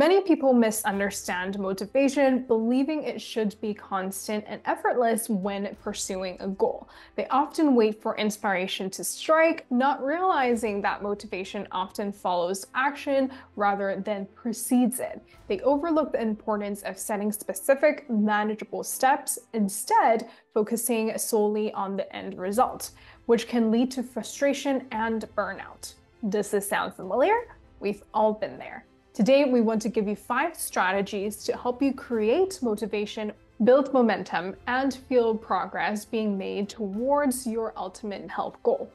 Many people misunderstand motivation, believing it should be constant and effortless when pursuing a goal. They often wait for inspiration to strike, not realizing that motivation often follows action rather than precedes it. They overlook the importance of setting specific, manageable steps, instead focusing solely on the end result, which can lead to frustration and burnout. Does this sound familiar? We've all been there. Today, we want to give you 5 strategies to help you create motivation, build momentum, and feel progress being made towards your ultimate health goal.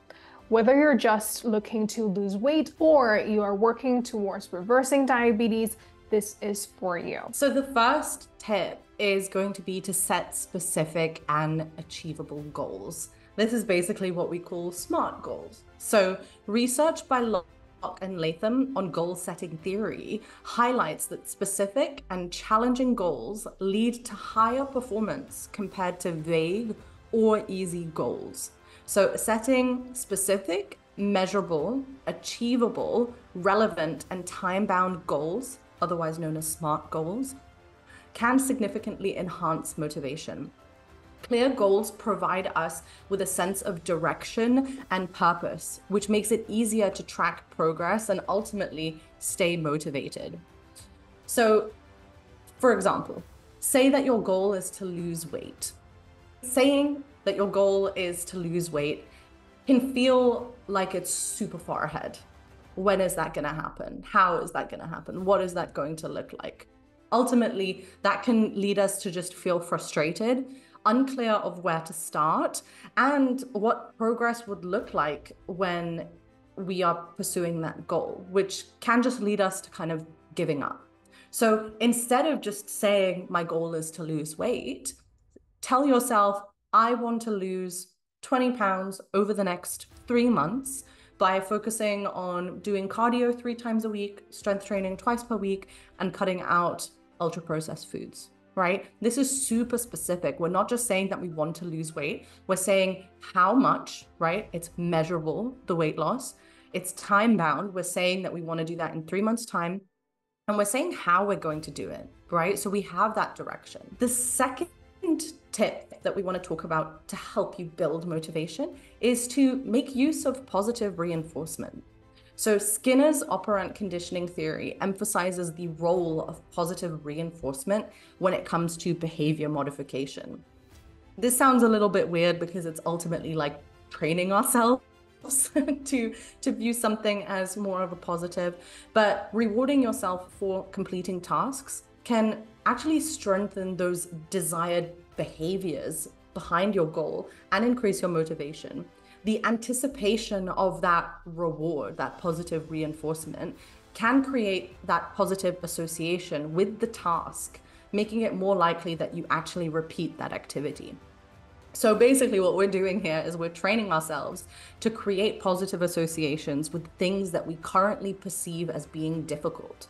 Whether you're just looking to lose weight or you are working towards reversing diabetes, this is for you. So the first tip is going to be to set specific and achievable goals. This is basically what we call SMART goals. So research by and Latham on goal setting theory highlights that specific and challenging goals lead to higher performance compared to vague or easy goals. So setting specific, measurable, achievable, relevant, and time-bound goals, otherwise known as SMART goals, can significantly enhance motivation. Clear goals provide us with a sense of direction and purpose, which makes it easier to track progress and ultimately stay motivated. So, for example, say that your goal is to lose weight. Saying that your goal is to lose weight can feel like it's super far ahead. When is that going to happen? How is that going to happen? What is that going to look like? Ultimately, that can lead us to just feel frustrated, unclear of where to start and what progress would look like when we are pursuing that goal, which can just lead us to kind of giving up. So instead of just saying my goal is to lose weight, tell yourself, I want to lose 20 pounds over the next 3 months by focusing on doing cardio 3 times a week, strength training twice per week, and cutting out ultra-processed foods. Right? This is super specific. We're not just saying that we want to lose weight. We're saying how much, right? It's measurable, the weight loss. It's time bound. We're saying that we want to do that in 3 months' time. And we're saying how we're going to do it, right? So we have that direction. The second tip that we want to talk about to help you build motivation is to make use of positive reinforcement. So Skinner's operant conditioning theory emphasizes the role of positive reinforcement when it comes to behavior modification. This sounds a little bit weird because it's ultimately like training ourselves to view something as more of a positive, but rewarding yourself for completing tasks can actually strengthen those desired behaviors behind your goal and increase your motivation. The anticipation of that reward, that positive reinforcement, can create that positive association with the task, making it more likely that you actually repeat that activity. So basically what we're doing here is we're training ourselves to create positive associations with things that we currently perceive as being difficult.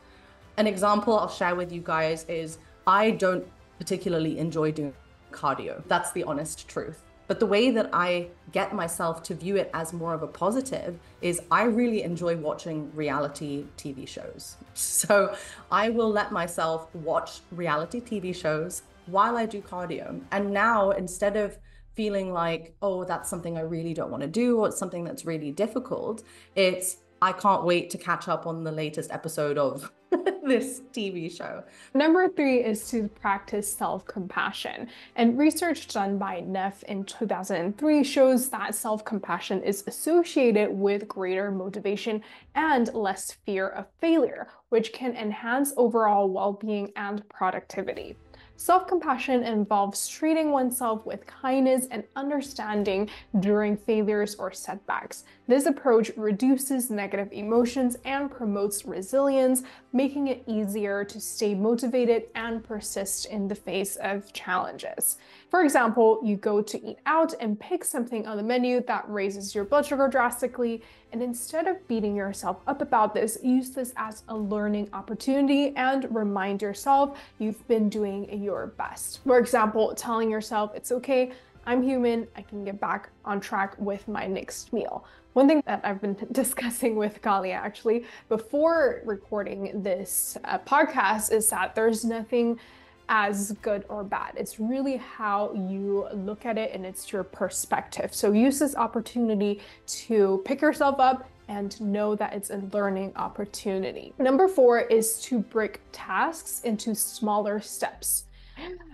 An example I'll share with you guys is I don't particularly enjoy doing cardio. That's the honest truth. But the way that I get myself to view it as more of a positive is I really enjoy watching reality TV shows. So I will let myself watch reality TV shows while I do cardio. And now instead of feeling like, oh, that's something I really don't want to do, or it's something that's really difficult, it's I can't wait to catch up on the latest episode of this TV show. Number 3 is to practice self-compassion. And research done by Neff in 2003 shows that self-compassion is associated with greater motivation and less fear of failure, which can enhance overall well-being and productivity. Self-compassion involves treating oneself with kindness and understanding during failures or setbacks. This approach reduces negative emotions and promotes resilience, making it easier to stay motivated and persist in the face of challenges. For example, you go to eat out and pick something on the menu that raises your blood sugar drastically, and instead of beating yourself up about this, use this as a learning opportunity and remind yourself you've been doing your best. For example, telling yourself it's okay, I'm human, I can get back on track with my next meal. One thing that I've been discussing with Kalia actually before recording this podcast is that there's nothing as good or bad. It's really how you look at it, and it's your perspective. So use this opportunity to pick yourself up and know that it's a learning opportunity. Number 4 is to break tasks into smaller steps.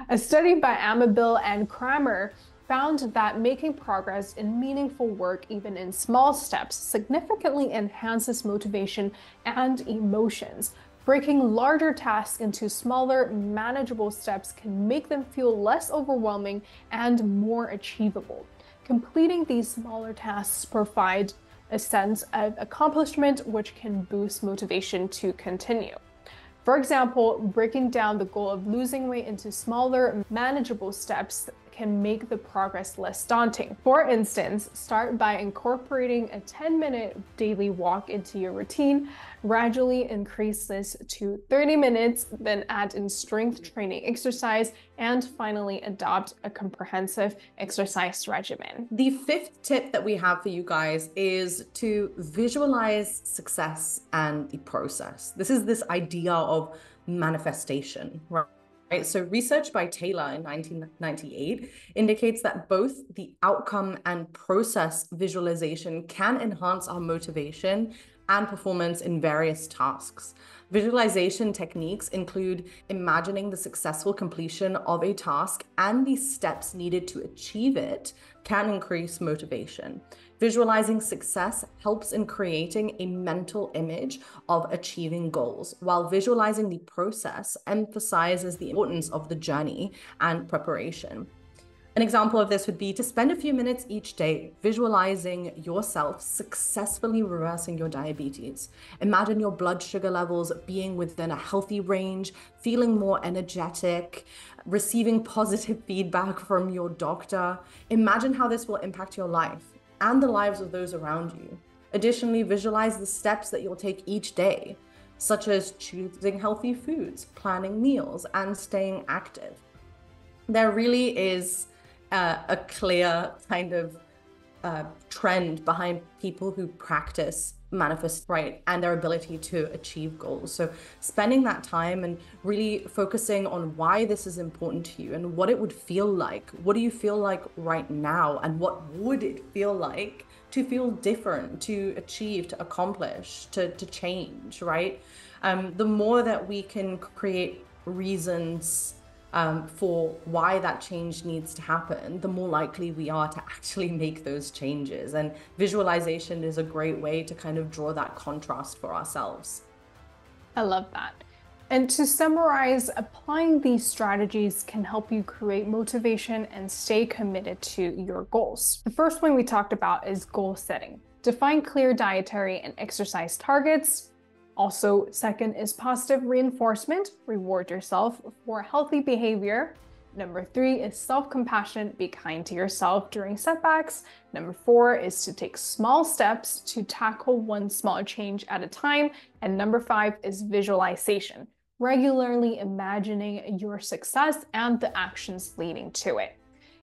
A study by Amabile and Kramer found that making progress in meaningful work, even in small steps, significantly enhances motivation and emotions. Breaking larger tasks into smaller, manageable steps can make them feel less overwhelming and more achievable. Completing these smaller tasks provide a sense of accomplishment, which can boost motivation to continue. For example, breaking down the goal of losing weight into smaller, manageable steps can make the progress less daunting. For instance, start by incorporating a 10-minute daily walk into your routine, gradually increase this to 30 minutes, then add in strength training exercise, and finally adopt a comprehensive exercise regimen. The 5th tip that we have for you guys is to visualize success and the process. This is this idea of manifestation, right? So research by Taylor in 1998 indicates that both the outcome and process visualization can enhance our motivation and performance in various tasks. Visualization techniques include imagining the successful completion of a task and the steps needed to achieve it can increase motivation. Visualizing success helps in creating a mental image of achieving goals, while visualizing the process emphasizes the importance of the journey and preparation. An example of this would be to spend a few minutes each day visualizing yourself successfully reversing your diabetes. Imagine your blood sugar levels being within a healthy range, feeling more energetic, receiving positive feedback from your doctor. Imagine how this will impact your life and the lives of those around you. Additionally, visualize the steps that you'll take each day, such as choosing healthy foods, planning meals, and staying active. There really is a clear kind of trend behind people who practice manifest, right, and their ability to achieve goals. So spending that time and really focusing on why this is important to you and what it would feel like. What do you feel like right now? And what would it feel like to feel different, to achieve, to accomplish, to change, right? The more that we can create reasons for why that change needs to happen, the more likely we are to actually make those changes. And visualization is a great way to kind of draw that contrast for ourselves. I love that. And to summarize, applying these strategies can help you create motivation and stay committed to your goals. The first one we talked about is goal setting. Define clear dietary and exercise targets. Also, second is positive reinforcement. Reward yourself for healthy behavior. Number 3 is self-compassion. Be kind to yourself during setbacks. Number 4 is to take small steps to tackle one small change at a time. And number 5 is visualization. Regularly imagining your success and the actions leading to it.